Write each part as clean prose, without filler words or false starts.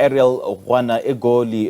Ariel Juana Egoli,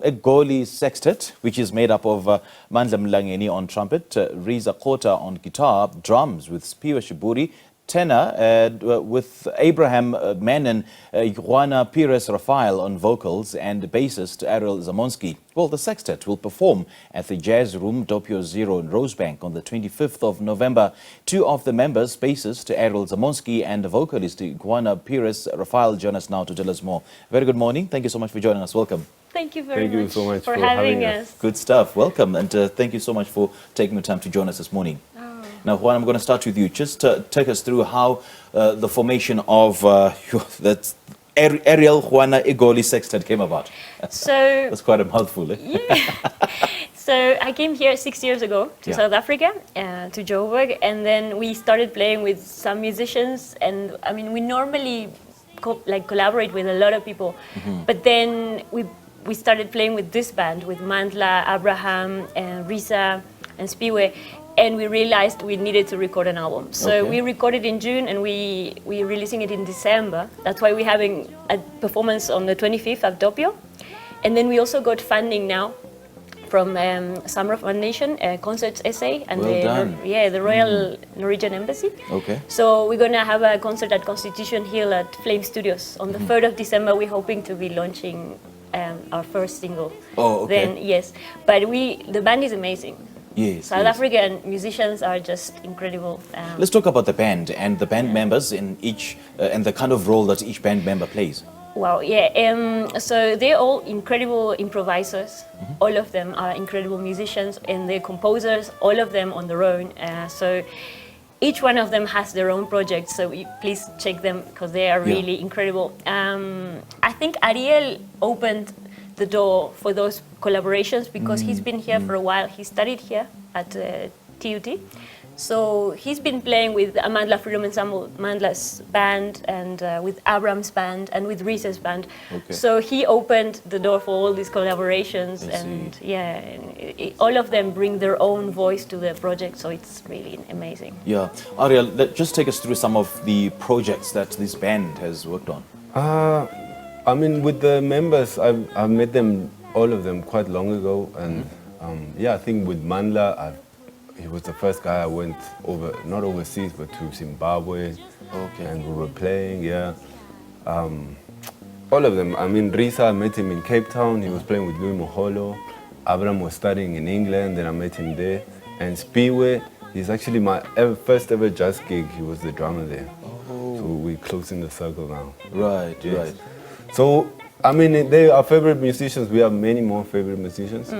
Egoli Sextet, which is made up of Mandla Mlangeni on trumpet, Reza Khota on guitar, drums with Siphiwe Shiburi, tenor with Abraham Mennen, Juana Pires Rafael on vocals, and bassist Ariel Zamonsky. Well, the sextet will perform at the Jazz Room Doppio 0 in Rosebank on the 25th of November. Two of the members, bassist Ariel Zamonsky and vocalist Juana Pires Rafael, join us now to tell us more. Very good morning. Thank you so much for joining us. Welcome. Thank you very much, so much for having us. Good stuff. Welcome. And thank you so much for taking the time to join us this morning. Now, Juan, I'm going to start with you. Just take us through how the formation of that Ariel Juana Egoli Sextet came about. So that's quite a mouthful. Yeah. So I came here 6 years ago to South Africa, to Joburg, and then we started playing with some musicians. And I mean, we normally collaborate with a lot of people, but then we started playing with this band with Mandla, Abraham, and Reza, and Siphiwe. And we realized we needed to record an album. So we recorded in June and we're releasing it in December. That's why we're having a performance on the 25th at Doppio. And then we also got funding now from Summer Foundation, Concerts SA, and the Royal Norwegian Embassy. So we're gonna have a concert at Constitution Hill at Flame Studios. On the 3rd of December, we're hoping to be launching our first single. Then, yes. But the band is amazing. South African musicians are just incredible. Let's talk about the band and the band members in each, and the kind of role that each band member plays. Wow, yeah. So they're all incredible improvisers. All of them are incredible musicians, and they're composers, all of them on their own. So each one of them has their own project, so please check them because they are really incredible. I think Ariel opened the door for those collaborations because he's been here for a while. He studied here at TUT. So he's been playing with Mandla Freedom Ensemble, Mandla's band, and with Abraham's band, and with Reza's band. So he opened the door for all these collaborations, and all of them bring their own voice to the project, so it's really amazing. Yeah. Ariel, just take us through some of the projects that this band has worked on. I mean, with the members, I've met them, all of them, quite long ago, and I think with Mandla, he was the first guy I went over, not overseas, but to Zimbabwe, and we were playing, all of them. I mean, Reza, I met him in Cape Town, he was playing with Louis Moholo. Abraham was studying in England, then I met him there. And Siphiwe, he's actually my first ever jazz gig, he was the drummer there. So we're closing the circle now. Right. So, I mean, they are favorite musicians. We have many more favorite musicians.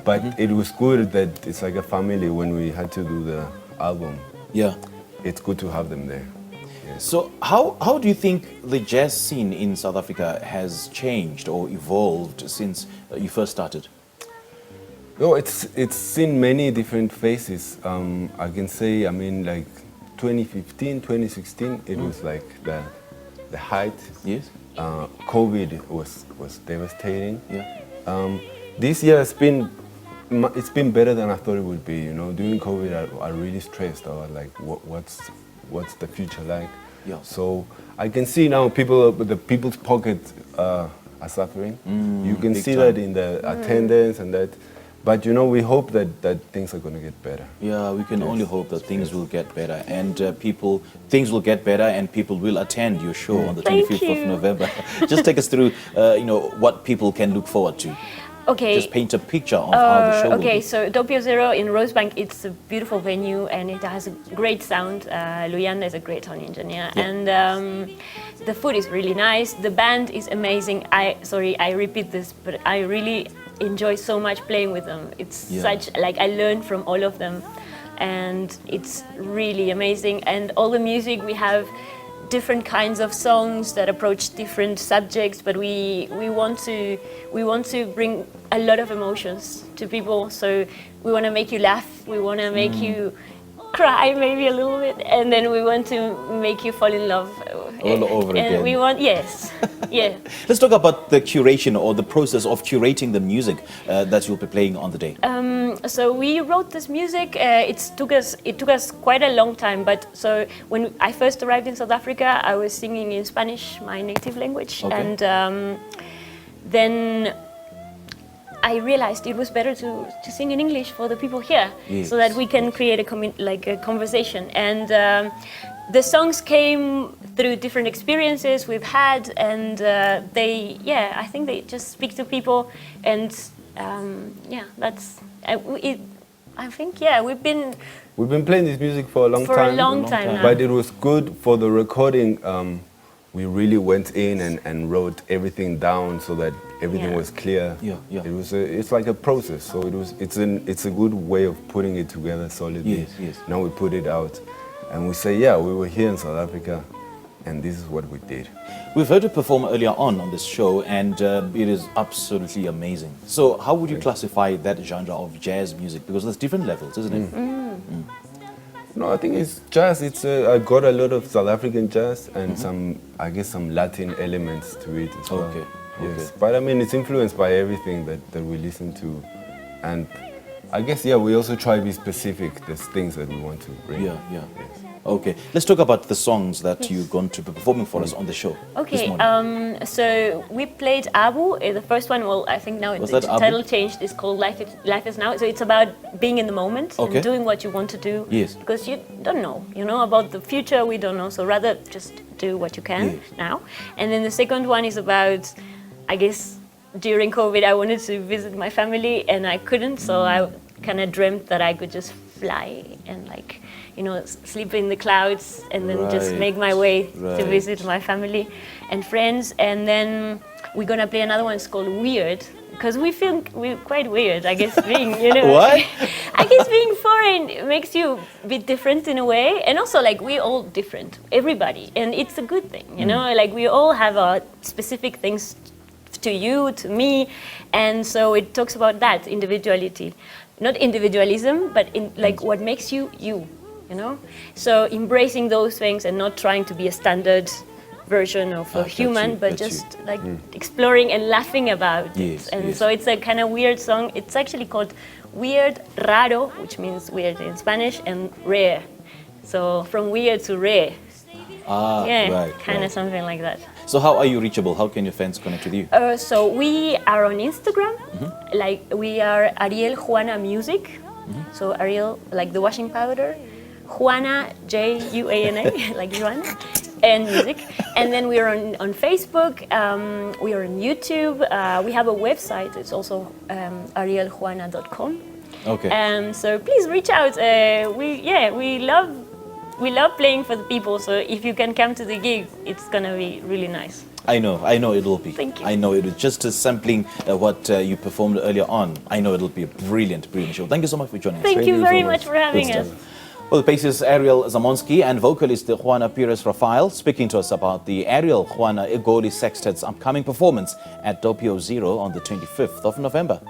But it was good that it's like a family when we had to do the album. Yeah. It's good to have them there. So how do you think the jazz scene in South Africa has changed or evolved since you first started? No, it's seen many different phases. I can say, I mean, like 2015, 2016, it was like the height. Yes. COVID was devastating. This year it's been better than I thought it would be. You know, during COVID I really stressed. I was like, what's the future like? So I can see now the people's pockets are suffering. You can see that in the attendance and that. But you know, we hope that things are going to get better. Yeah, we can only hope that things will get better, and things will get better, and people will attend your show on the 25th of November. Just take us through, what people can look forward to. Just paint a picture of how the show will be. So Doppio 0 in Rosebank, it's a beautiful venue, and it has a great sound. Luyanda is a great sound engineer, and the food is really nice. The band is amazing. I repeat this, but I really enjoy so much playing with them. It's such, I learned from all of them, and it's really amazing. And all the music, we have different kinds of songs that approach different subjects, but we want to bring a lot of emotions to people. So we want to make you laugh, we want to make you cry maybe a little bit, and then we want to make you fall in love all over again. And we want, Let's talk about the curation or the process of curating the music that you'll be playing on the day. So we wrote this music. It took us quite a long time. But so when I first arrived in South Africa, I was singing in Spanish, my native language, and then I realized it was better to sing in English for the people here, so that we can create a conversation. And the songs came through different experiences we've had, and I think they just speak to people. And that's I think we've been playing this music for a long time. now. But it was good for the recording. We really went in and wrote everything down so that everything was clear. It's like a process. So it's a good way of putting it together solidly. Yes. Now we put it out, and we say, we were here in South Africa, and this is what we did. We've heard you perform earlier on this show, and it is absolutely amazing. So how would you classify that genre of jazz music? Because there's different levels, isn't it? No, I think it's jazz. I got a lot of South African jazz and some Latin elements to it as well. Okay. Yes. But I mean, it's influenced by everything that we listen to. And I guess, we also try to be specific. There's things that we want to bring. Yes. Okay, let's talk about the songs that you're going to be performing for us on the show. Okay, so we played Abu, the first one. Well, I think now the title changed. It's called Life Is Now. So it's about being in the moment and doing what you want to do. Yes. Because you don't know, about the future. We don't know. So rather just do what you can now. And then the second one is about, I guess, during COVID, I wanted to visit my family and I couldn't. So I kind of dreamt that I could just fly and sleep in the clouds and then just make my way to visit my family and friends. And then we're gonna play another one. It's called Weird, because we feel we're quite weird, I guess, being, What? I guess being foreign makes you a bit different in a way, and also we're all different, everybody, and it's a good thing, we all have our specific things to you, to me, and so it talks about that individuality, not individualism, but in what makes you you. So embracing those things and not trying to be a standard version of a human, but just exploring and laughing about it. And so it's a kind of weird song. It's actually called Weird Raro, which means weird in Spanish, and rare. So from weird to rare. Kind of something like that. So how are you reachable? How can your fans connect with you? So we are on Instagram. We are Ariel Juana Music. So Ariel, like the washing powder. Juana, Juana, like Juana, and music. And then we're on Facebook, we are on YouTube, we have a website, it's also arieljuana.com. Okay. So please reach out. We love playing for the people, so if you can come to the gig, it's gonna be really nice. I know it will be. Thank you. I know it will. Just sampling what you performed earlier on, I know it'll be a brilliant show. Thank you so much for joining us. Thank you very much for having us. Well, the bassist Ariel Zamonsky and vocalist Juana Pires Rafael speaking to us about the Ariel Juana Egoli Sextet's upcoming performance at Doppio 0 on the 25th of November.